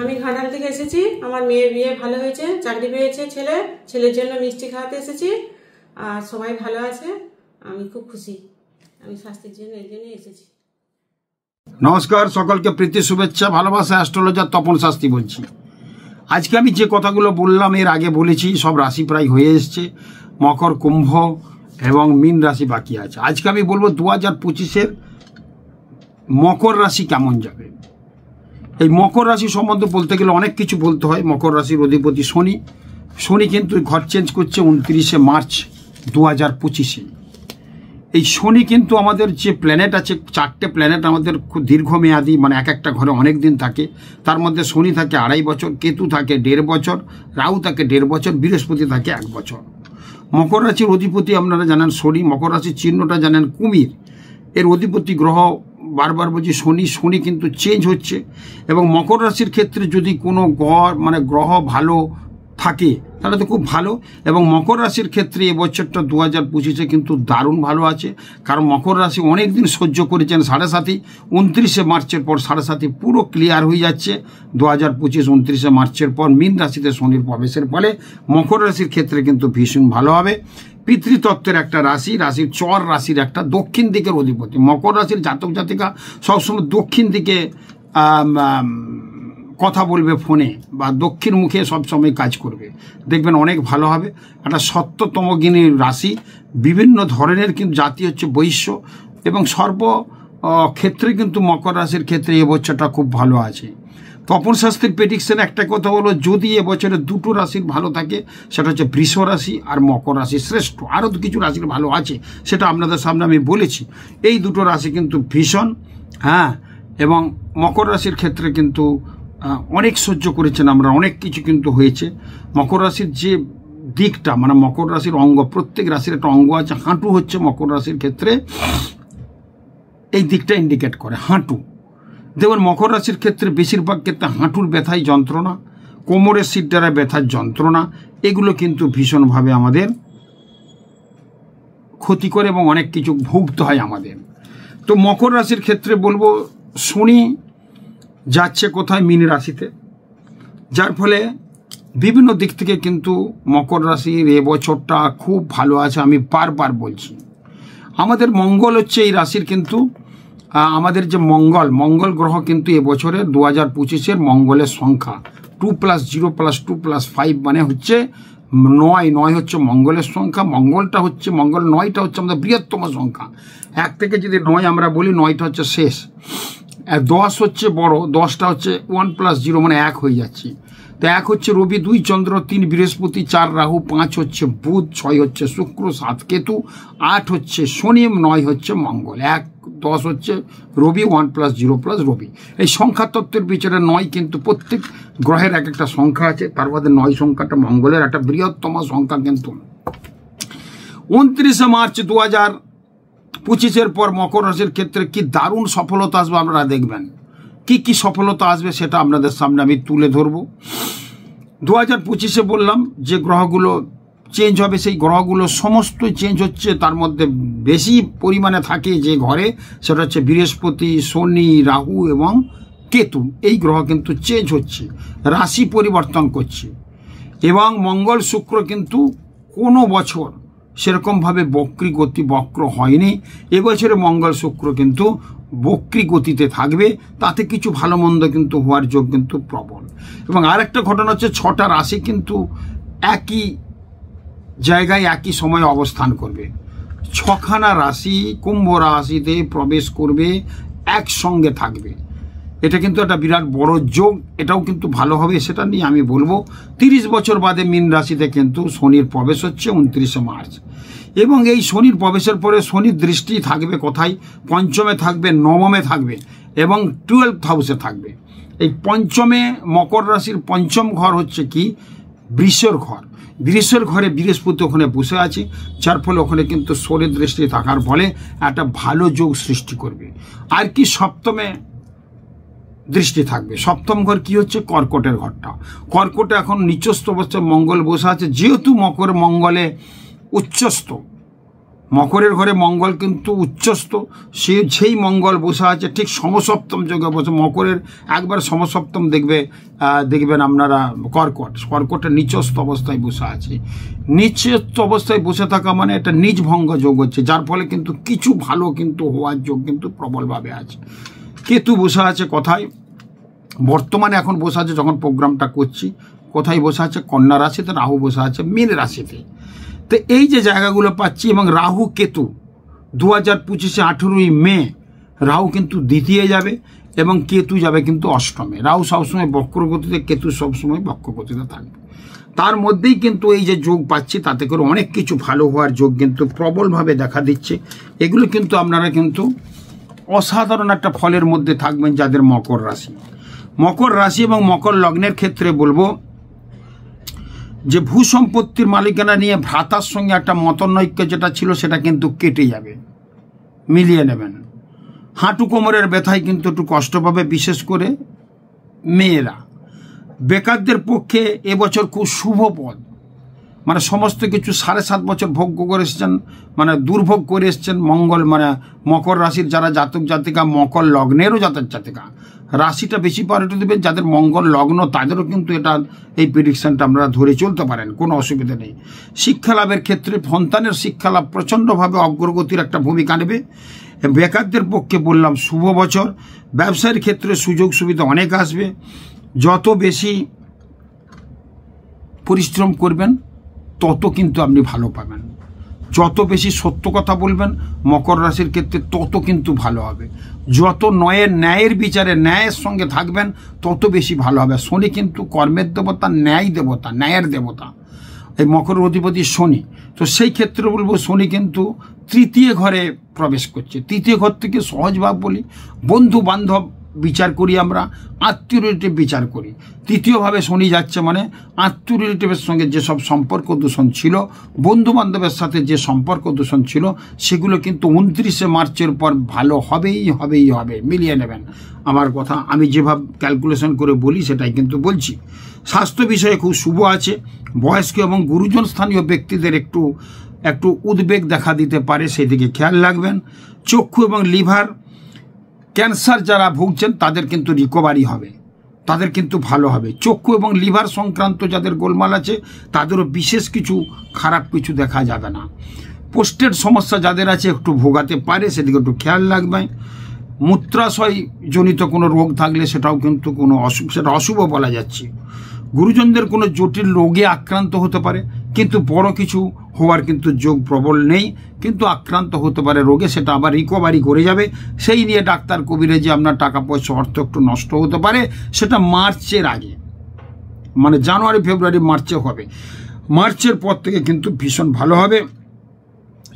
আমি ঘাটাল থেকে এসেছি। আমার মেয়ের বিয়ে ভালো হয়েছে, চাকরি পেয়েছে ছেলের জন্য মিষ্টি খাওয়াতে এসেছি। আর সবাই ভালো আছে, আমি খুব খুশি। আমি শাস্তির জন্য এই জন্যই এসেছি। নমস্কার, সকলকে প্রীতি শুভেচ্ছা ভালোবাসা। অ্যাস্ট্রোলজার তপন শাস্ত্রী বলছি। আজকে আমি যে কথাগুলো বললাম এর আগে বলেছি, সব রাশি প্রায় হয়ে এসছে। মকর, কুম্ভ এবং মীন রাশি বাকি আছে। আজকে আমি বলবো 2025-এর মকর রাশি কেমন যাবে। এই মকর রাশি সম্বন্ধে বলতে গেলে অনেক কিছু বলতে হয়। মকর রাশির অধিপতি শনি কিন্তু ঘর চেঞ্জ করছে 29শে মার্চ 2025-এ। এই শনি কিন্তু আমাদের যে প্ল্যানেট আছে, 4টে প্ল্যানেট আমাদের খুব দীর্ঘমেয়াদী, মানে এক একটা ঘরে অনেক দিন থাকে। তার মধ্যে শনি থাকে 2.5 বছর, কেতু থাকে 1.5 বছর, রাহু থাকে 1.5 বছর, বৃহস্পতি থাকে 1 বছর। মকর রাশির অধিপতি আপনারা জানেন শনি। মকর রাশির চিহ্নটা জানেন কুমির। এর অধিপতি গ্রহ বারবার বলছি শনি কিন্তু চেঞ্জ হচ্ছে। এবং মকর রাশির ক্ষেত্রে যদি কোনো গ্রহ ভালো থাকে তাহলে তো খুব ভালো। এবং মকর রাশির ক্ষেত্রে এবছরটা 2025-এ কিন্তু দারুণ ভালো আছে। কারণ মকর রাশি অনেক দিন সহ্য করেছেন 7.5, 29শে মার্চের পর 7.5 পুরো ক্লিয়ার হয়ে যাচ্ছে। 2025 29শে মার্চের পর মীন রাশিতে শনির প্রবেশের ফলে মকর রাশির ক্ষেত্রে কিন্তু ভীষণ ভালো হবে। পিতৃতত্ত্বের একটা রাশির চর রাশির একটা দক্ষিণ দিকের অধিপতি। মকর রাশির জাতক জাতিকা সবসময় দক্ষিণ দিকে কথা বলবে ফোনে, বা দক্ষিণ মুখে সবসময় কাজ করবে, দেখবেন অনেক ভালো হবে। একটা সত্যতমগিনী রাশি, বিভিন্ন ধরনের কিন্তু জাতি হচ্ছে বৈশ্য, এবং সর্ব ক্ষেত্রে কিন্তু মকর রাশির ক্ষেত্রে এবছরটা খুব ভালো আছে। তপন শাস্ত্রীর প্রেডিকশন একটা কথা হলো, যদি এবছরে দুটো রাশির ভালো থাকে সেটা হচ্ছে বৃষ রাশি আর মকর রাশি শ্রেষ্ঠ। আরও কিছু রাশির ভালো আছে, সেটা আপনাদের সামনে আমি বলেছি। এই দুটো রাশি কিন্তু ভীষণ, এবং মকর রাশির ক্ষেত্রে কিন্তু অনেক সহ্য করেছেন আমরা, অনেক কিছু কিন্তু হয়েছে। মকর রাশির যে দিকটা, মানে মকর রাশির অঙ্গ, প্রত্যেক রাশির একটা অঙ্গ আছে। হাঁটু হচ্ছে মকর রাশির ক্ষেত্রে এই দিকটা ইন্ডিকেট করে, হাঁটু। দেখুন মকর রাশির ক্ষেত্রে বেশিরভাগ ক্ষেত্রে হাঁটুর ব্যথায় যন্ত্রণা, কোমরের সিদ্ধারায় ব্যথার যন্ত্রণা, এগুলো কিন্তু ভীষণভাবে আমাদের ক্ষতি করে এবং অনেক কিছু ভুগতে হয় আমাদের। তো মকর রাশির ক্ষেত্রে বলবো, শনি যাচ্ছে কোথায়? মীন রাশিতে, যার ফলে বিভিন্ন দিক থেকে কিন্তু মকর রাশির এবছরটা খুব ভালো আছে। আমি বারবার বলছি, আমাদের মঙ্গল হচ্ছে এই রাশির, কিন্তু আমাদের যে মঙ্গল গ্রহ কিন্তু এবছরে 2025-এর মঙ্গলের সংখ্যা 2 + 0 + 2 + 5 মানে হচ্ছে 9 হচ্ছে মঙ্গলের সংখ্যা। মঙ্গল 9টা হচ্ছে আমাদের বৃহত্তম সংখ্যা। 1 থেকে যদি 9 আমরা বলি, 9টা হচ্ছে শেষ, 10 হচ্ছে বড়, 10টা হচ্ছে 1 + 0 মানে 1 হয়ে যাচ্ছে। তো 1 হচ্ছে রবি, 2 চন্দ্র, 3 বৃহস্পতি, 4 রাহু, 5 হচ্ছে বুধ, 6 হচ্ছে শুক্র, 7 কেতু, 8 হচ্ছে শনি, 9 হচ্ছে মঙ্গল, 1 10 হচ্ছে রবি, 1 + 0 + রবি। এই সংখ্যা তত্ত্বের বিচারে 9 কিন্তু প্রত্যেক গ্রহের এক একটা সংখ্যা আছে, তার মধ্যে 9 সংখ্যাটা মঙ্গলের একটা বৃহত্তম সংখ্যা। কিন্তু 29শে মার্চ 2025-এর পর মকর রাশির ক্ষেত্রে কি দারুণ সফলতা আসবে আপনারা দেখবেন। কি সফলতা আসবে সেটা আপনাদের সামনে আমি তুলে ধরব। 2025-এ বললাম যে গ্রহগুলো চেঞ্জ হবে, সেই গ্রহগুলো সমস্ত চেঞ্জ হচ্ছে। তার মধ্যে বেশি পরিমাণে থাকে যে ঘরে, সেটা হচ্ছে বৃহস্পতি, শনি, রাহু এবং কেতু। এই গ্রহ কিন্তু চেঞ্জ হচ্ছে, রাশি পরিবর্তন করছে। এবং মঙ্গল শুক্র কিন্তু কোনো বছর সেরকমভাবে বক্র হয়নি। এবছরে মঙ্গল শুক্র কিন্তু বক্রী গতিতে থাকবে, তাতে কিছু ভালো মন্দ কিন্তু হওয়ার যোগ কিন্তু প্রবল। এবং আরেকটা ঘটনা হচ্ছে, 6টা রাশি কিন্তু একই জায়গায় একই সময়ে অবস্থান করবে। 6খানা রাশি কুম্ভ রাশিতে প্রবেশ করবে, একসঙ্গে থাকবে। এটা কিন্তু একটা বিরাট বড় যোগ, এটাও কিন্তু ভালো হবে, সেটা নিয়ে আমি বলবো। 30 বছর বাদে মীন রাশিতে কিন্তু শনির প্রবেশ হচ্ছে 29শে মার্চ। এবং এই শনির প্রবেশের পরে শনির দৃষ্টি থাকবে কোথায়? পঞ্চমে থাকবে, নবমে থাকবে এবং 12th হাউসে থাকবে। এই পঞ্চমে, মকর রাশির পঞ্চম ঘর হচ্ছে কি? বৃষের ঘর। বৃষের ঘরে বৃহস্পতি ওখানে বসে আছে, যার ফলে ওখানে কিন্তু শনির দৃষ্টি থাকার ফলে একটা ভালো যোগ সৃষ্টি করবে। আর কি সপ্তমে দৃষ্টি থাকবে। সপ্তম ঘর কি হচ্ছে? কর্কটের ঘরটা। কর্কটে এখন নিচস্থ অবস্থায় মঙ্গল বসে আছে, যেহেতু মঙ্গলে উচ্চস্থ মকরের ঘরে মঙ্গল কিন্তু উচ্চস্থ, সেই মঙ্গল বসে আছে ঠিক সমসপ্তম যোগে বসে। মকরের একবার সমসপ্তম দেখবেন আপনারা কর্কটের নিচস্থ অবস্থায় বসে আছে। নিচস্থ অবস্থায় বসে থাকা মানে এটা নিজ ভঙ্গ যোগ হচ্ছে, যার ফলে কিন্তু কিছু ভালো কিন্তু হওয়ার যোগ কিন্তু প্রবলভাবে আছে। কেতু বসে আছে কোথায়? বর্তমানে এখন বসে আছে, যখন প্রোগ্রামটা করছি, কোথায় বসে আছে? কন্যা রাশিতে। রাহু বসে আছে মীন রাশিতে। তো এই যে জায়গাগুলো পাচ্ছি, এবং রাহু কেতু 2025 18ই মে রাহু কিন্তু দ্বিতীয় যাবে এবং কেতু যাবে কিন্তু অষ্টমে। রাহু সবসময় বক্রগতিতে, কেতু সবসময় বক্রগতিতে থাকবে। তার মধ্যেই কিন্তু এই যে যোগ পাচ্ছি, তাতে করে অনেক কিছু ভালো হওয়ার যোগ কিন্তু প্রবলভাবে দেখা দিচ্ছে। এগুলো কিন্তু আপনারা কিন্তু অসাধারণ একটা ফলের মধ্যে থাকবেন যাদের মকর রাশি এবং মকর লগ্নের ক্ষেত্রে বলবো যে ভূসম্পত্তির মালিকানা নিয়ে ভ্রাতার সঙ্গে একটা মতনৈক্য যেটা ছিল সেটা কিন্তু কেটে যাবে, মিলিয়ে নেবেন। হাঁটু কোমরের ব্যথায় কিন্তু একটু কষ্ট পাবে, বিশেষ করে মেয়েরা। বেকারদের পক্ষে এবছর খুব শুভ পদ, মানে সমস্ত কিছু 7.5 বছর ভোগ্য করে এসছেন, মানে দুর্ভোগ করে এসছেন মঙ্গল, মানে মকর রাশির যারা জাতক জাতিকা, মকর লগ্নেরও জাতক জাতিকা, রাশিটা বেশি প্রায়োরিটি দেবেন। যাদের মঙ্গল লগ্ন তাদেরও কিন্তু এই প্রেডিকশনটা আপনারা ধরে চলতে পারেন, কোনো অসুবিধা নেই। শিক্ষা লাভের ক্ষেত্রে সন্তানের শিক্ষা লাভ প্রচণ্ডভাবে অগ্রগতির একটা ভূমিকা নেবে। বেকারদের পক্ষে বললাম শুভ বছর। ব্যবসায়ের ক্ষেত্রে সুযোগ সুবিধা অনেক আসবে। যত বেশি পরিশ্রম করবেন তত কিন্তু আপনি ভালো পাবেন। যত বেশি সত্য কথা বলবেন মকর রাশির ক্ষেত্রে তত কিন্তু ভালো হবে। যত ন্যায়ের বিচারে ন্যায়ের সঙ্গে থাকবেন তত বেশি ভালো হবে। শনি কিন্তু কর্মের দেবতা, ন্যায় দেবতা, ন্যায়ের দেবতা, এই মকর অধিপতি শনি। তো সেই ক্ষেত্রে বলবো শনি কিন্তু তৃতীয় ঘরে প্রবেশ করছে। তৃতীয় ঘর থেকে সহজভাব বলি, বন্ধু বান্ধব বিচার করি আমরা, আত্মীয় রিলেটিভ বিচার করি। তৃতীয়ভাবে শনি যাচ্ছে মানে আত্মীয় রিলেটিভের সঙ্গে যেসব সম্পর্ক দূষণ ছিল, বন্ধু বান্ধবের সাথে যে সম্পর্ক দূষণ ছিল, সেগুলো কিন্তু 29শে মার্চের পর ভালো হবে, মিলিয়ে নেবেন আমার কথা। আমি যেভাবে ক্যালকুলেশন করে বলি সেটাই কিন্তু বলছি। স্বাস্থ্য বিষয়ে খুব শুভ আছে। বয়স্ক এবং গুরুজন স্থানীয় ব্যক্তিদের একটু উদ্বেগ দেখা দিতে পারে, সেদিকে খেয়াল রাখবেন। চক্ষু এবং লিভার ক্যান্সার যারা ভুগছেন তাদের কিন্তু রিকভারি হবে, তাদের কিন্তু ভালো হবে। চক্ষু এবং লিভার সংক্রান্ত যাদের গোলমাল আছে তাদেরও বিশেষ কিছু খারাপ কিছু দেখা যাবে না। পোস্টের সমস্যা যাদের আছে একটু ভোগাতে পারে, সেদিকে একটু খেয়াল রাখবেন। মূত্রাশয় জনিত কোনো রোগ থাকলে সেটাও কিন্তু সেটা অশুভ বলা যাচ্ছে। গুরুজনদের কোনো জটিল রোগে আক্রান্ত হতে পারে, কিন্তু বড় কিছু হওয়ার কিন্তু যোগ প্রবল নেই, কিন্তু আক্রান্ত হতে পারে রোগে, সেটা আবার রিকভারি করে যাবে। সেই নিয়ে ডাক্তার কবিরাজি আপনার টাকা পয়সা অর্থ একটু নষ্ট হতে পারে, সেটা মার্চের আগে, মানে জানুয়ারি ফেব্রুয়ারি মার্চে হবে। মার্চের পর থেকে কিন্তু ভীষণ ভালো হবে।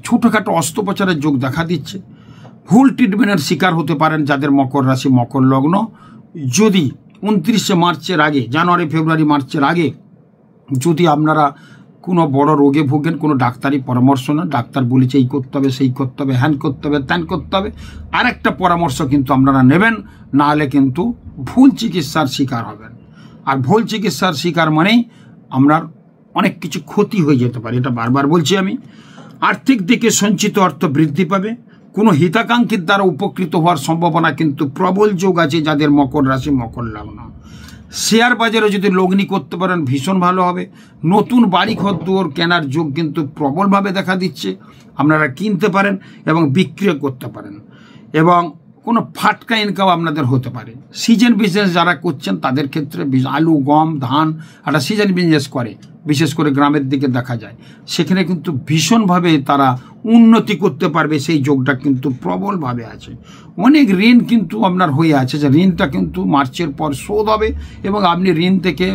ছোটোখাটো অস্ত্রোপচারের যোগ দেখা দিচ্ছে। ভুল ট্রিটমেন্টের শিকার হতে পারেন যাদের মকর রাশি মকর লগ্ন। যদি 29শে মার্চের আগে, জানুয়ারি ফেব্রুয়ারি মার্চের আগে যদি আপনারা কোনো বড় রোগে ভোগেন, কোনো ডাক্তারি পরামর্শ না, ডাক্তার বলেছে এই করতে হবে, সেই করতে হবে, হ্যান করতে হবে, ত্যান করতে হবে, আর একটা পরামর্শ কিন্তু আপনারা নেবেন, নাহলে কিন্তু ভুল চিকিৎসার শিকার হবেন। আর ভুল চিকিৎসার শিকার মানেই আপনার অনেক কিছু ক্ষতি হয়ে যেতে পারে, এটা বারবার বলছি আমি। আর্থিক দিকে সঞ্চিত অর্থ বৃদ্ধি পাবে। কোনো হিতাকাঙ্ক্ষীর দ্বারা উপকৃত হওয়ার সম্ভাবনা কিন্তু প্রবল যোগ আছে যাদের মকর রাশি মকর লগ্ন। শেয়ার বাজারে যদি লগ্নি করতে পারেন ভীষণ ভালো হবে। নতুন বাড়ি ঘর দুয়ার কেনার যোগ কিন্তু প্রবলভাবে দেখা দিচ্ছে, আপনারা কিনতে পারেন এবং বিক্রি করতে পারেন, এবং কোনো ফাটকা ইনকাম আপনাদের হতে পারে। সিজন বিজনেস যারা করছেন তাদের ক্ষেত্রে আলু, গম, ধান একটা সিজন বিজনেস করে, বিশেষ করে গ্রামের দিকে দেখা যায়, সেখানে কিন্তু ভীষণভাবে তারা উন্নতি করতে পারবে, সেই যোগটা কিন্তু প্রবলভাবে আছে। অনেক ঋণ কিন্তু আপনার হয়ে আছে, যে ঋণটা কিন্তু মার্চের পর শোধ হবে এবং আপনি ঋণ থেকে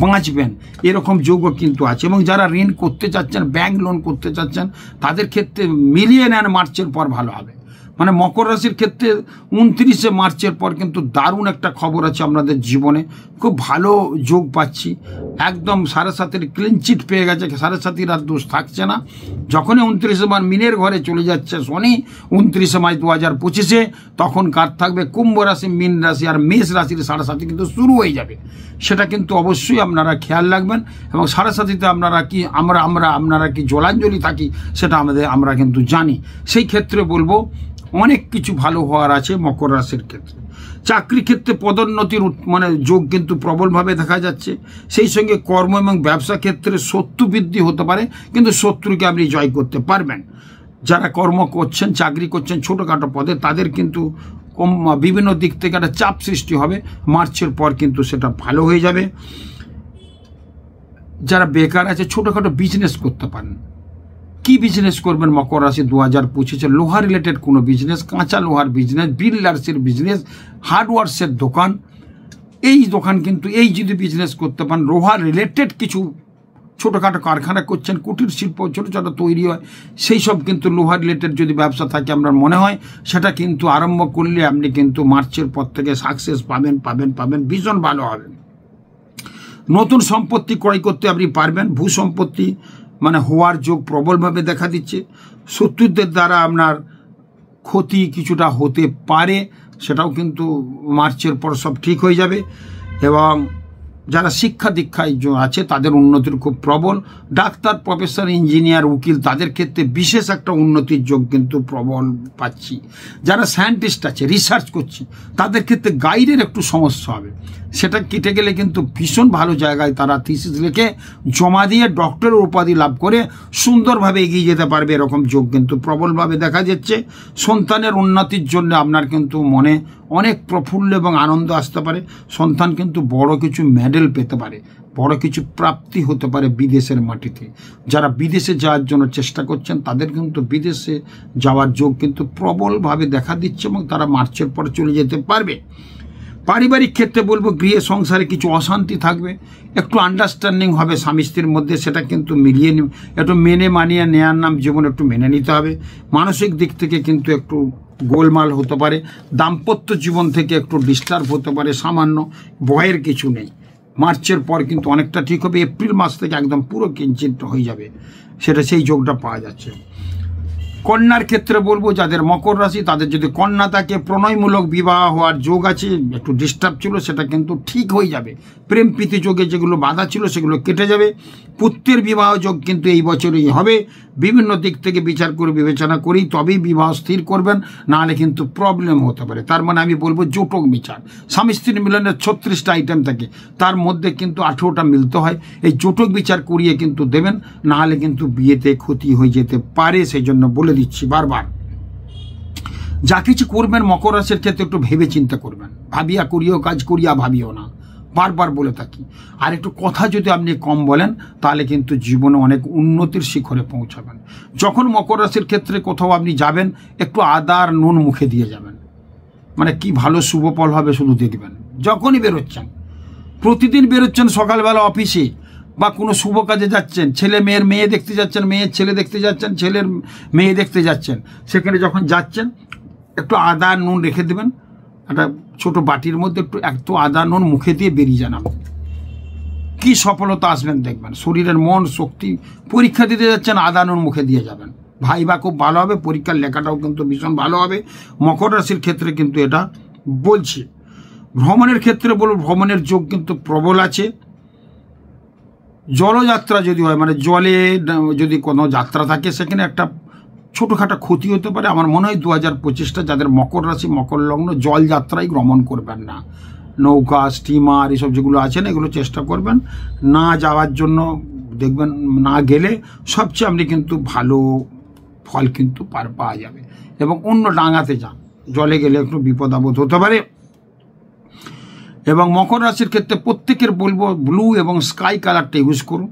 বাঁচবেন, এরকম যোগও কিন্তু আছে। এবং যারা ঋণ করতে চাচ্ছেন, ব্যাংক লোন করতে চাচ্ছেন, তাদের ক্ষেত্রে মিলিয়ে নেন, মার্চের পর ভালো হবে। মানে মকর রাশির ক্ষেত্রে 29শে মার্চের পর কিন্তু দারুণ একটা খবর আছে আপনাদের জীবনে, খুব ভালো যোগ পাচ্ছি। একদম 7.5 ক্লিনচিট পেয়ে গেছে, 7.5 আর দোষ থাকছে না। যখনই 29শে মার্চ মিনের ঘরে চলে যাচ্ছে শনি 29শে মার্চ 2025-এ, তখন কার থাকবে কুম্ভ রাশি, মীন রাশি আর মেষ রাশির 7.5 কিন্তু শুরু হয়ে যাবে। সেটা কিন্তু অবশ্যই আপনারা খেয়াল রাখবেন। এবং 7.5-তে আপনারা কি আপনারা কি জলাঞ্জলি থাকি সেটা আমরা কিন্তু জানি। সেই ক্ষেত্রে বলবো অনেক কিছু ভালো হওয়ার আছে মকর রাশির ক্ষেত্রে। চাকরি ক্ষেত্রে পদোন্নতির মানে যোগ কিন্তু প্রবলভাবে দেখা যাচ্ছে। সেই সঙ্গে কর্ম এবং ব্যবসা ক্ষেত্রে শত্রু বৃদ্ধি হতে পারে, কিন্তু শত্রুকে আপনি জয় করতে পারবেন। যারা কর্ম করছেন, চাকরি করছেন ছোটোখাটো পদে, তাদের কিন্তু বিভিন্ন দিক থেকে একটা চাপ সৃষ্টি হবে। মার্চের পর কিন্তু সেটা ভালো হয়ে যাবে। যারা বেকার আছে ছোটোখাটো বিজনেস করতে পারেন। কি বিজনেস করবেন মকর রাশি 2025-এ? লোহা রিলেটেড কোনো বিজনেস, কাঁচা লোহার বিজনেস, বিল্ডার্সের বিজনেস, হার্ডওয়ার্সের দোকান, এই দোকান কিন্তু এই যদি বিজনেস করতে পারেন, লোহা রিলেটেড কিছু ছোটোখাটো কারখানা করছেন, কুটির শিল্প ছোটো ছোটো তৈরি হয়, সেই সব কিন্তু লোহা রিলেটেড যদি ব্যবসা থাকে আপনার মনে হয়, সেটা কিন্তু আরম্ভ করলে আপনি কিন্তু মার্চের পর থেকে সাকসেস পাবেন, ভীষণ ভালো হবে। নতুন সম্পত্তি ক্রয় করতে আপনি পারবেন। ভূসম্পত্তি মানে হওয়ার যোগ প্রবলভাবে দেখা দিচ্ছে। শত্রুদের দ্বারা আপনার ক্ষতি কিছুটা হতে পারে, সেটাও কিন্তু মার্চের পর সব ঠিক হয়ে যাবে। এবং যারা শিক্ষা দীক্ষায় আছে তাদের উন্নতির খুব প্রবল। ডাক্তার, প্রফেসর, ইঞ্জিনিয়ার, উকিল, তাদের ক্ষেত্রে বিশেষ একটা উন্নতির যোগ কিন্তু প্রবল পাচ্ছি। যারা সায়েন্টিস্ট আছে, রিসার্চ করছে, তাদের ক্ষেত্রে গাইডের একটু সমস্যা হবে। সেটা কেটে গেলে কিন্তু ভীষণ ভালো জায়গায় তারা থিসিস লিখে জমা দিয়ে ডক্টরের উপাধি লাভ করে সুন্দরভাবে এগিয়ে যেতে পারবে, এরকম যোগ কিন্তু প্রবলভাবে দেখা যাচ্ছে। সন্তানের উন্নতির জন্য আপনার কিন্তু মনে অনেক প্রফুল্ল এবং আনন্দ আসতে পারে। সন্তান কিন্তু বড় কিছু মেডেল পেতে পারে, বড় কিছু প্রাপ্তি হতে পারে বিদেশের মাটিতে। যারা বিদেশে যাওয়ার জন্য চেষ্টা করছেন তাদের কিন্তু বিদেশে যাওয়ার যোগ কিন্তু প্রবলভাবে দেখা দিচ্ছে এবং তারা মার্চের পর চলে যেতে পারবে। পারিবারিক ক্ষেত্রে বলবো গৃহে সংসারে কিছু অশান্তি থাকবে, একটু আন্ডারস্ট্যান্ডিং হবে স্বামী স্ত্রীর মধ্যে, সেটা কিন্তু মিলিয়ে একটু মানিয়ে নেওয়ার নাম জীবন, একটু মেনে নিতে হবে। মানসিক দিক থেকে কিন্তু একটু গোলমাল হতে পারে। দাম্পত্য জীবন থেকে একটু ডিস্টার্ব হতে পারে সামান্য, ভয়ের কিছু নেই। মার্চের পর কিন্তু অনেকটা ঠিক হবে। এপ্রিল মাস থেকে একদম পুরো কিঞ্চিত হয়ে যাবে, সেটা সেই যোগটা পাওয়া যাচ্ছে। কন্যার ক্ষেত্রে বলবো যাদের মকর রাশি, তাদের যদি কন্যা থাকে, প্রণয়মূলক বিবাহ হওয়ার যোগ আছে। একটু ডিস্টার্ব ছিল, সেটা কিন্তু ঠিক হয়ে যাবে। প্রেম প্রীতি যোগে যেগুলো বাধা ছিল সেগুলো কেটে যাবে। পুত্রের বিবাহ যোগ কিন্তু এই বছরই হবে। বিভিন্ন দিক থেকে বিচার করে বিবেচনা করেই তবেই বিবাহ স্থির করবেন, নাহলে কিন্তু প্রবলেম হতে পারে। তার মানে আমি বলবো জোটক বিচার। স্বামী স্ত্রীর মিলনের 36টা আইটেম থাকে, তার মধ্যে কিন্তু 18টা মিলতে হয়। এই জোটক বিচার করিয়ে কিন্তু দেবেন, নাহলে কিন্তু বিয়েতে ক্ষতি হয়ে যেতে পারে। সেই জন্য বলে দিচ্ছি বারবার, যা কিছু করবেন মকর রাশির ক্ষেত্রে একটু ভেবে চিন্তা করবেন। ভাবিয়া করিও কাজ, করিয়া ভাবিও না, বারবার বলে থাকি। আর একটু কথা যদি আপনি কম বলেন, তাহলে কিন্তু জীবনে অনেক উন্নতির শিখরে পৌঁছাবেন। যখন মকর রাশির ক্ষেত্রে কোথাও আপনি যাবেন, একটু আদা আর নুন মুখে দিয়ে যাবেন, মানে কি ভালো শুভ ফল হবে শুধু দেখবেন। যখনই বেরোচ্ছেন, প্রতিদিন বেরোচ্ছেন সকালবেলা অফিসে বা কোনো শুভ কাজে যাচ্ছেন, ছেলে মেয়ের মেয়ে দেখতে যাচ্ছেন, মেয়ের ছেলে দেখতে যাচ্ছেন, ছেলের মেয়ে দেখতে যাচ্ছেন, সেখানে যখন যাচ্ছেন একটু আদা নুন রেখে দেবেন একটা ছোট বাটির মধ্যে, একটু আদা নুন মুখে দিয়ে বেরিয়ে যান। কি সফলতা আসবেন দেখবেন। শরীরের মন শক্তি, পরীক্ষা দিতে যাচ্ছেন আদা নুন মুখে দিয়ে যাবেন, ভাইবা খুব ভালো হবে। পরীক্ষার লেখাটাও কিন্তু ভীষণ ভালো হবে মকর রাশির ক্ষেত্রে, কিন্তু এটা বলছি। ভ্রমণের ক্ষেত্রে বলব ভ্রমণের যোগ কিন্তু প্রবল আছে। জলযাত্রা যদি হয়, মানে জলে যদি কোনো যাত্রা থাকে, সেখানে একটা ছোটোখাটো ক্ষতি হতে পারে। আমার মনে হয় 2025টা যাদের মকর রাশি, মকর লগ্ন, জল যাত্রায় ভ্রমণ করবেন না। নৌকা, স্টিমার এসব যেগুলো আছে না, এগুলো চেষ্টা করবেন না যাওয়ার জন্য। দেখবেন না গেলে সবচেয়ে আপনি কিন্তু ভালো ফল কিন্তু পাওয়া যাবে। এবং অন্য ডাঙাতে যান, জলে গেলে একটু বিপদ আপদ হতে পারে। এবং মকর রাশির ক্ষেত্রে প্রত্যেকের বলবো ব্লু এবং স্কাই কালারটা ইউজ করুন,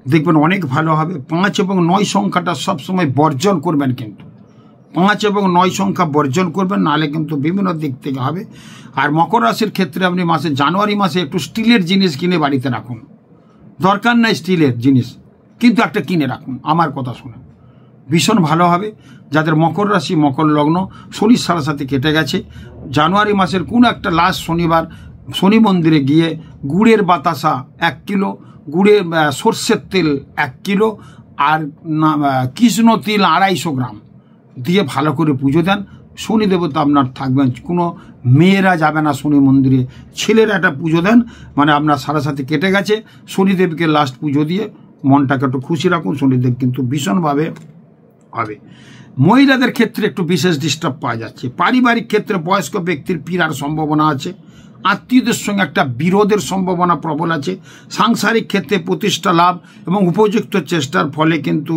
দেখবেন অনেক ভালো হবে। 5 এবং 9 সংখ্যাটা সবসময় বর্জন করবেন, কিন্তু 5 এবং 9 সংখ্যা বর্জন করবেন, নাহলে কিন্তু বিভিন্ন দিক থেকে হবে। আর মকর রাশির ক্ষেত্রে আপনি জানুয়ারি মাসে একটু স্টিলের জিনিস কিনে বাড়িতে রাখুন। দরকার নাই স্টিলের জিনিস, কিন্তু একটা কিনে রাখুন, আমার কথা শুনে। ভীষণ ভালো হবে। যাদের মকর রাশি মকর লগ্ন, শনির সাড়ে কেটে গেছে। জানুয়ারি মাসের কোনো একটা লাস্ট শনিবার শনি মন্দিরে গিয়ে গুড়ের বাতাসা 1 কিলো, গুড়ের সর্ষের তেল 1 কিলো আর কৃষ্ণ তিল 250 গ্রাম দিয়ে ভালো করে পুজো দেন। শনি দেবতা আপনার থাকবেন, কোনো মেয়েরা যাবে না শনি মন্দিরে, ছেলেরা একটা পুজো দেন, মানে আপনার সাড়ে কেটে গেছে। শনিদেবকে লাস্ট পুজো দিয়ে মনটাকে একটু খুশি রাখুন, শনিদেব কিন্তু ভীষণভাবে হবে। মহিলাদের ক্ষেত্রে একটু বিশেষ ডিস্টার্ব পাওয়া যাচ্ছে। পারিবারিক ক্ষেত্রে বয়স্ক ব্যক্তির পীড়ার সম্ভাবনা আছে, আত্মীয়দের সঙ্গে একটা বিরোধের সম্ভাবনা প্রবল আছে। সাংসারিক ক্ষেত্রে প্রতিষ্ঠা লাভ এবং উপযুক্ত চেষ্টার ফলে কিন্তু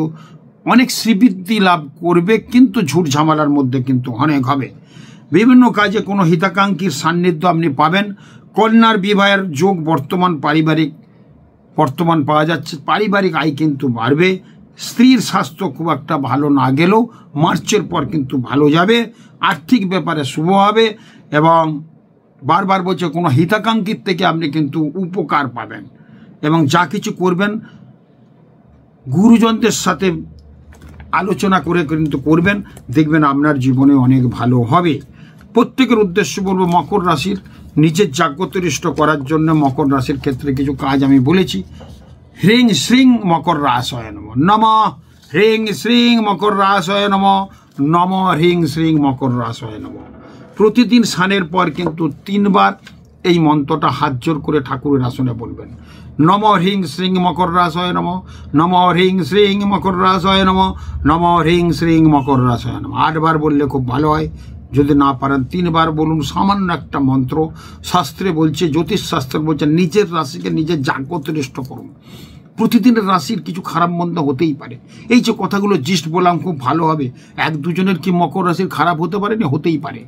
অনেক শ্রীবৃদ্ধি লাভ করবে, কিন্তু ঝুট ঝামেলার মধ্যে কিন্তু অনেক হবে। বিভিন্ন কাজে কোনো হিতাকাঙ্ক্ষীর সান্নিধ্য আপনি পাবেন। কন্যার বিবাহের যোগ বর্তমান পাওয়া যাচ্ছে। পারিবারিক আয় কিন্তু বাড়বে। স্ত্রীর স্বাস্থ্য খুব একটা ভালো না গেলেও মার্চের পর কিন্তু ভালো যাবে। আর্থিক ব্যাপারে শুভ হবে এবং বারবার বলছে কোনো হিতাকাঙ্ক্ষীর থেকে আপনি কিন্তু উপকার পাবেন এবং যা কিছু করবেন গুরুজনদের সাথে আলোচনা করে কিন্তু করবেন, দেখবেন আপনার জীবনে অনেক ভালো হবে। প্রত্যেকের উদ্দেশ্য বলবো, মকর রাশির নিজের জাগ্রতরিষ্ট করার জন্য মকর রাশির ক্ষেত্রে কিছু কাজ আমি বলেছি। হ্রিং শ্রিং মকর রাশয় নমঃ, নমঃ হ্রিং শ্রিং মকর রাশয় নমঃ, নমঃ হ্রিং শ্রিং মকর রাশয় নমঃ। প্রতিদিন স্নানের পর কিন্তু 3 বার এই মন্ত্রটা হাত জোর করে ঠাকুরের আসনে বলবেন। নমঃ হ্রিং শ্রিং মকর রাশয় নমঃ, নমঃ হ্রিং শ্রিং মকর রাশয় নমঃ, নমঃ হ্রিং শ্রিং মকর রাশয় নমঃ। 8 বার বললে খুব ভালো হয়, যদি না পারেন 3 বার বলুন। সামান্য একটা মন্ত্র, শাস্ত্রে বলছে, জ্যোতিষ শাস্ত্র বলছে নিজের রাশিকে নিজের জাগ্রতরিষ্ট করুন। প্রতিদিনের রাশির কিছু খারাপ মন্দ হতেই পারে। এই যে কথাগুলো জিস্ট বললাম খুব ভালো হবে। 1-2 জনের কি মকর রাশির খারাপ হতে পারে? না, হতেই পারে।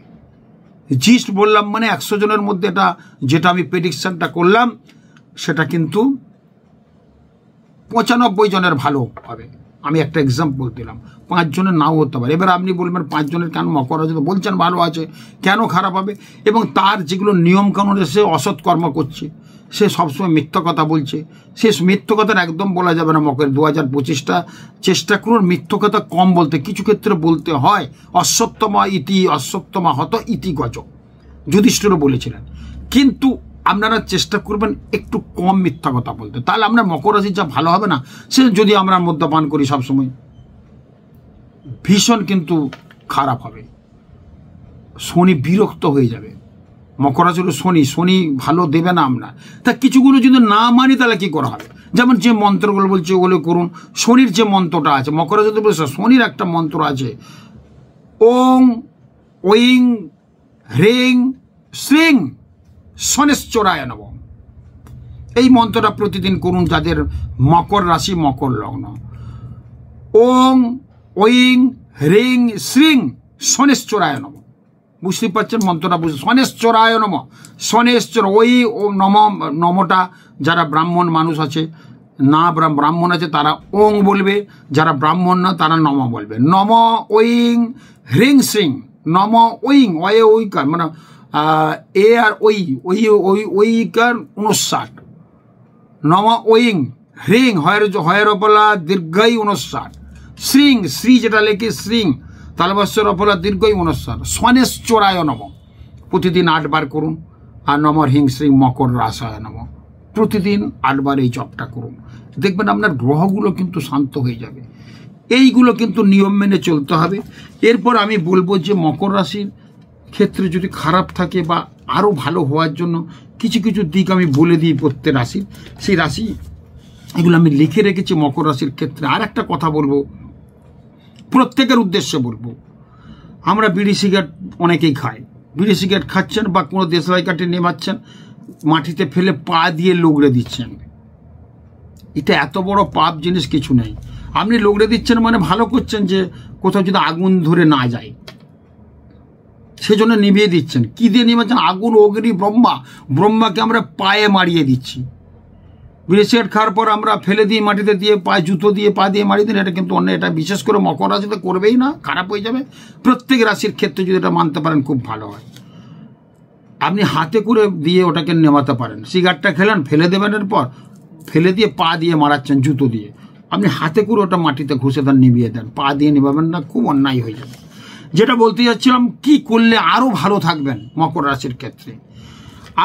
জিস্ট বললাম মানে 100 জনের মধ্যে এটা যেটা আমি প্রেডিকশনটা করলাম সেটা কিন্তু 95 জনের ভালো হবে। আমি একটা এক্সাম্পল দিলাম, 5 জনের নাও হতে পারে। এবার আপনি বলবেন 5 জনের কেন মকর রাশি তো বলছেন ভালো আছে, কেন খারাপ হবে? এবং তার যেগুলো নিয়মকানুনে সে অসৎ কর্ম করছে, সে সবসময় মিথ্যা কথা বলছে, সে মিথ্য কথার একদম বলা যাবে না। মকর 2025টা চেষ্টা করুন মিথ্য কথা কম বলতে, কিছু ক্ষেত্রে বলতে হয়। অশ্বত্থমা ইতি অশ্বত্থমা হত ইতি গজ, যুধিষ্ঠিরও বলেছিলেন। কিন্তু আপনারা চেষ্টা করবেন একটু কম মিথ্যা কথা বলতে, তাহলে আপনার মকর রাশি যা ভালো হবে না। সে যদি আমরা মদ্যপান করি সবসময়, ভীষণ কিন্তু খারাপ হবে। শনি বিরক্ত হয়ে যাবে। মকর রাশি হলো শনি ভালো দেবে না আমরা। তা কিছুগুলো যদি না মানি তাহলে কি করা হবে? যেমন যে মন্ত্রগুলো বলছে ওগুলো করুন। শনির যে মন্ত্রটা আছে, মকর রাশি বলছে শনির একটা মন্ত্র আছে, ওং ওইং হ্রিং শ্রিং শনেশ্চরায় নমঃ। এই মন্ত্রটা প্রতিদিন করুন যাদের মকর রাশি মকর লগ্ন। ওং ওইং হ্রিং শ্রিং শনেশ্চরায় নমঃ। বুঝতে পারছেন মন্ত্রটা? বুঝতে, শনেশ্চরায় নমঃ। শনেশ্চর ওই ও নমটা যারা ব্রাহ্মণ মানুষ আছে, না ব্রাহ্মণ আছে তারা ওং বলবে, যারা ব্রাহ্মণ না তারা নম বলবে। নম ওইং হ্রিং শ্রিং, নম ওইং ওইকার মানে এ আর ওইকার 59। নম ওইং হ্রিং হয়ের অপলা দীর্ঘই 59। শ্রিং শ্রী যেটা লেখে শ্রিং তালবস্যর অপলা দীর্ঘই 59। শনেশ্চরায় নম প্রতিদিন 8 বার করুন। আর নম হ্রিং শ্রিং মকর রাশায় নম প্রতিদিন 8 বার এই জপটা করুন। দেখবেন আপনার গ্রহগুলো কিন্তু শান্ত হয়ে যাবে। এইগুলো কিন্তু নিয়ম মেনে চলতে হবে। এরপর আমি বলবো যে মকর রাশির ক্ষেত্রে যদি খারাপ থাকে বা আরও ভালো হওয়ার জন্য কিছু কিছু দিক আমি বলে দিই প্রত্যেক রাশির। সেই রাশি এগুলো আমি লিখে রেখেছি মকর রাশির ক্ষেত্রে। আর একটা কথা বলবো, প্রত্যেকের উদ্দেশ্যে বলবো, আমরা বিড়ি সিগারেট অনেকেই খাই। বিড়ি সিগারেট খাচ্ছেন বা কোনো দেশলাই কাঠি নেমাচ্ছেন, মাটিতে ফেলে পা দিয়ে লুগড়ে দিচ্ছেন। এটা এত বড় পাপ জিনিস কিছু নেই। আপনি লুগড়ে দিচ্ছেন মানে ভালো করছেন, যে কোথাও যদি আগুন ধরে না যায় সেজন্য নিভিয়ে দিচ্ছেন। কি দিয়ে নিভাচ্ছেন? আগুন, অগ্নি, ব্রহ্মাকে আমরা পায়ে মারিয়ে দিচ্ছি। বিড়ি সিগারেট খাওয়ার পর আমরা ফেলে দিয়ে মাটিতে দিয়ে পায়ে জুতো দিয়ে পা দিয়ে মারিয়ে দিন, এটা কিন্তু অন্য, এটা বিশেষ করে মকর রাশিতে করবেই না, খারাপ হয়ে যাবে। প্রত্যেক রাশির ক্ষেত্রে যদি এটা মানতে পারেন খুব ভালো হয়। আপনি হাতে করে দিয়ে ওটাকে নেমাতে পারেন। সিগারেটটা খেলেন, ফেলে দেবেন, এরপর ফেলে দিয়ে পা দিয়ে মারাচ্ছেন জুতো দিয়ে, আপনি হাতে করে ওটা মাটিতে ঘষে দেন, নিভিয়ে দেন, পা দিয়ে নিভাবেন না, খুব অন্যায় হয়ে যাবে। যেটা বলতে যাচ্ছিলাম, কি করলে আরও ভালো থাকবেন মকর রাশির ক্ষেত্রে।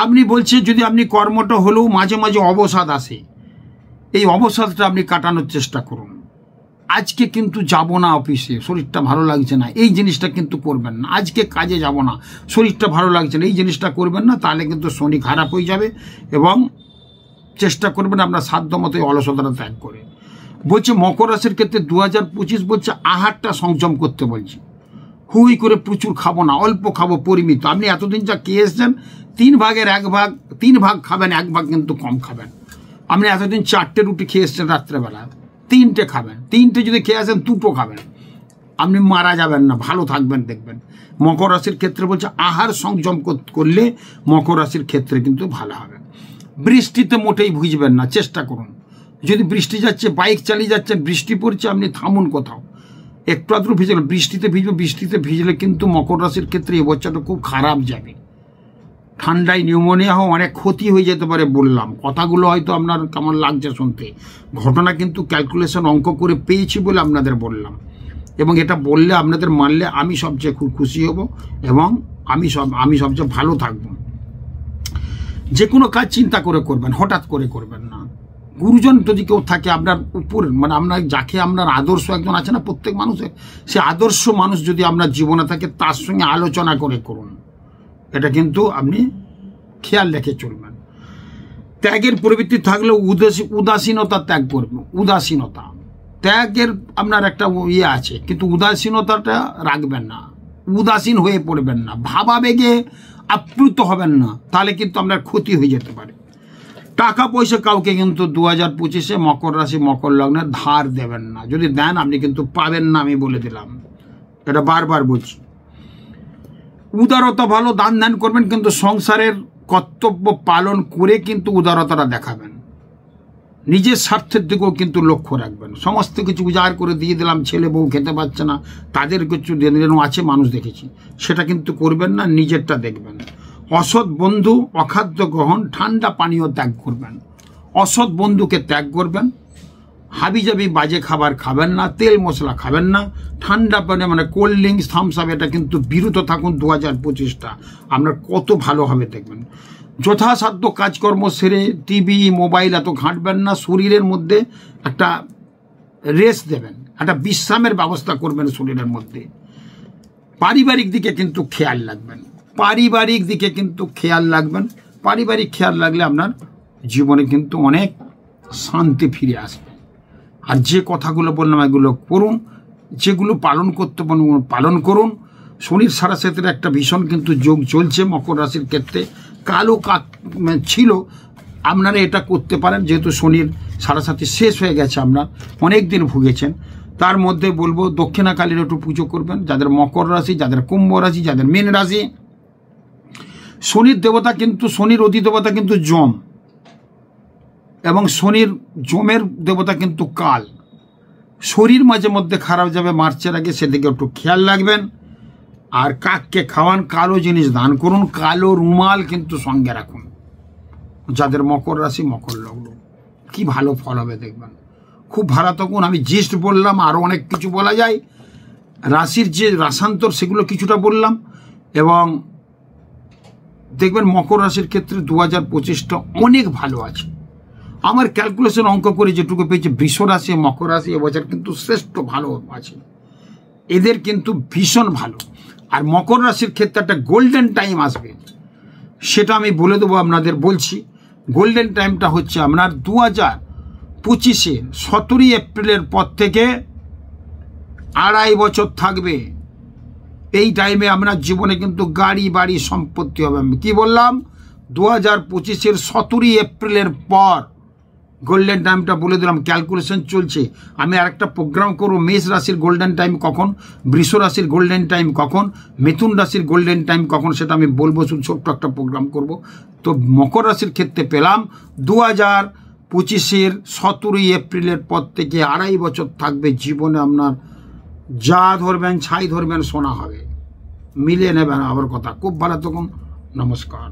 আপনি বলছে যদি আপনি কর্মটা হলেও মাঝে মাঝে অবসাদ আসে, এই অবসাদটা আপনি কাটানোর চেষ্টা করুন। আজকে কিন্তু যাব না অফিসে, শরীরটা ভালো লাগছে না, এই জিনিসটা কিন্তু করবেন না। আজকে কাজে যাব না, শরীরটা ভালো লাগছে না, এই জিনিসটা করবেন না, তাহলে কিন্তু শনি খারাপ হয়ে যাবে। এবং চেষ্টা করবেন আপনার সাধ্য মতো অলসতাটা ত্যাগ করে। বলছে মকর রাশির ক্ষেত্রে 2025 বলছে আহারটা সংযম করতে বলছে। হুই করে প্রচুর খাবো না, অল্প খাবো, পরিমিত। আপনি এতদিন যা খেয়ে এসছেন 3 ভাগের 1 ভাগ, 3 ভাগ খাবেন, 1 ভাগ কিন্তু কম খাবেন। আপনি এতদিন 4টে রুটি খেয়ে এসছেন রাত্রেবেলা, 3টে খাবেন। 3টে যদি খেয়ে আসেন 2টো খাবেন, আপনি মারা যাবেন না, ভালো থাকবেন দেখবেন। মকর রাশির ক্ষেত্রে বলছে আহার সংযম করলে মকর রাশির ক্ষেত্রে কিন্তু ভালো হবে। বৃষ্টিতে মোটেই ভিজবেন না, চেষ্টা করুন। যদি বৃষ্টি যাচ্ছে, বাইক চালিয়ে যাচ্ছেন, বৃষ্টি পড়ছে, আপনি থামুন কোথাও, একটু আধটু ভিজে। বৃষ্টিতে ভিজবে, বৃষ্টিতে ভিজলে কিন্তু মকর রাশির ক্ষেত্রে এই বছরটা খুব খারাপ যাবে। ঠান্ডায় নিউমোনিয়া হওয়া, অনেক ক্ষতি হয়ে যেতে পারে। বললাম কথাগুলো হয়তো আপনার কেমন লাগছে শুনতে, ঘটনা কিন্তু ক্যালকুলেশন অঙ্ক করে পেয়েছি বলে আপনাদের বললাম। এবং এটা বললে আপনাদের মানলে আমি সবচেয়ে খুব খুশি হব এবং আমি সবচেয়ে ভালো থাকব। যে কোনো কাজ চিন্তা করে করবেন, হঠাৎ করে করবেন না। গুরুজন যদি কেউ থাকে আপনার উপর, মানে আপনার যাকে আপনার আদর্শ একজন আছে না প্রত্যেক মানুষের, সে আদর্শ মানুষ যদি আপনার জীবনে থাকে, তার সঙ্গে আলোচনা করে করুন। এটা কিন্তু আপনি খেয়াল রেখে চলবেন। ত্যাগের প্রবৃত্তি থাকলেও উদাসীনতা ত্যাগ করবেন। উদাসীনতা ত্যাগের আপনার একটা ইয়ে আছে, কিন্তু উদাসীনতাটা রাখবেন না, উদাসীন হয়ে পড়বেন না, ভাবাবেগে আপ্লুত হবেন না, তাহলে কিন্তু আপনার ক্ষতি হয়ে যেতে পারে। টাকা পয়সা কাউকে কিন্তু 2025-এ মকর রাশি মকর লগ্নে ধার দেবেন না। যদি দেন আপনি কিন্তু পাবেন না, আমি বলে দিলাম, এটা বারবার বলছি। উদারতা ভালো, দান ধ্যান করবেন, কিন্তু সংসারের কর্তব্য পালন করে কিন্তু উদারতাটা দেখাবেন। নিজের স্বার্থের দিকেও কিন্তু লক্ষ্য রাখবেন। সমস্ত কিছু উজাড় করে দিয়ে দিলাম, ছেলে বউ খেতে পাচ্ছে না, তাদের কিছু দেনও আছে, মানুষ দেখেছি, সেটা কিন্তু করবেন না, নিজেরটা দেখবেন। অসৎ বন্ধু, অখাদ্য গ্রহণ, ঠান্ডা পানীয় ত্যাগ করবেন। অসৎ বন্ধুকে ত্যাগ করবেন। হাবিজাবি বাজে খাবার খাবেন না, তেল মশলা খাবেন না, ঠান্ডা পানীয় মানে কোল্ড ড্রিঙ্কস, থামস আপ, এটা কিন্তু বিরত থাকুন। 2025টা আপনার কত ভালো হবে দেখবেন। যথাসাধ্য কাজকর্ম সেরে টিভি মোবাইল এত ঘাঁটবেন না, শরীরের মধ্যে একটা রেস্ট দেবেন, একটা বিশ্রামের ব্যবস্থা করবেন শরীরের মধ্যে। পারিবারিক দিকে কিন্তু খেয়াল রাখবেন, পারিবারিক দিকে কিন্তু খেয়াল রাখবেন। পারিবারিক খেয়াল রাখলে আপনার জীবনে কিন্তু অনেক শান্তি ফিরে আসবে। আর যে কথাগুলো বললাম এগুলো করুন, যেগুলো পালন করতে পালন করুন। শনির সাড়ে একটা ভীষণ কিন্তু যোগ চলছে মকর রাশির ক্ষেত্রে। কালো কাক ছিল, আপনারা এটা করতে পারেন, যেহেতু শনির সাড়ে শেষ হয়ে গেছে, আপনার অনেক দিন ভুগেছেন। তার মধ্যে বলবো দক্ষিণাকালীর একটু পুজো করবেন, যাদের মকর রাশি, যাদের কুম্ভ রাশি, যাদের মীন রাশি। শনির দেবতা কিন্তু, শনির অধিদেবতা কিন্তু যম, এবং শনির যমের দেবতা কিন্তু কাল। শরীর মাঝে মধ্যে খারাপ যাবে মার্চের আগে, সেদিকে একটু খেয়াল রাখবেন। আর কাককে খাওয়ান, কালো জিনিস দান করুন, কালো রুমাল কিন্তু সঙ্গে রাখুন। যাদের মকর রাশি মকর লগ্ন, কি ভালো ফল হবে দেখবেন, খুব ভালো থাকুন। আমি জিস্ট বললাম, আরও অনেক কিছু বলা যায়, রাশির যে রাশান্তর সেগুলো কিছুটা বললাম। এবং দেখবেন মকর রাশির ক্ষেত্রে 2025টা অনেক ভালো আছে। আমার ক্যালকুলেশন অঙ্ক করে যেটুকু পেয়েছে, বৃষ রাশি মকর রাশি এবছর কিন্তু শ্রেষ্ঠ ভালো আছে, এদের কিন্তু ভীষণ ভালো। আর মকর রাশির ক্ষেত্রে একটা গোল্ডেন টাইম আসবে, সেটা আমি বলে দেবো আপনাদের। বলছি গোল্ডেন টাইমটা হচ্ছে আপনার 2025-এ 17 এপ্রিলের পর থেকে 2.5 বছর থাকবে। এই টাইমে আপনার জীবনে কিন্তু গাড়ি বাড়ি সম্পত্তি হবে। আমি কি বললাম, 2025-এর 17 এপ্রিলের পর গোল্ডেন টাইমটা বলে দিলাম। ক্যালকুলেশন চলছে, আমি আরেকটা প্রোগ্রাম করবো, মেষ রাশির গোল্ডেন টাইম কখন, বৃষ রাশির গোল্ডেন টাইম কখন, মিথুন রাশির গোল্ডেন টাইম কখন, সেটা আমি বলবো, ছোট্ট একটা প্রোগ্রাম করব। তো মকর রাশির ক্ষেত্রে পেলাম 2025-এর 17 এপ্রিলের পর থেকে 2.5 বছর থাকবে জীবনে। আপনার যা ধরবেন, ছাই ধরবেন, সোনা হবে, মিলিয়ে নেবেন। আবার কথা খুব ভালো, তখন নমস্কার।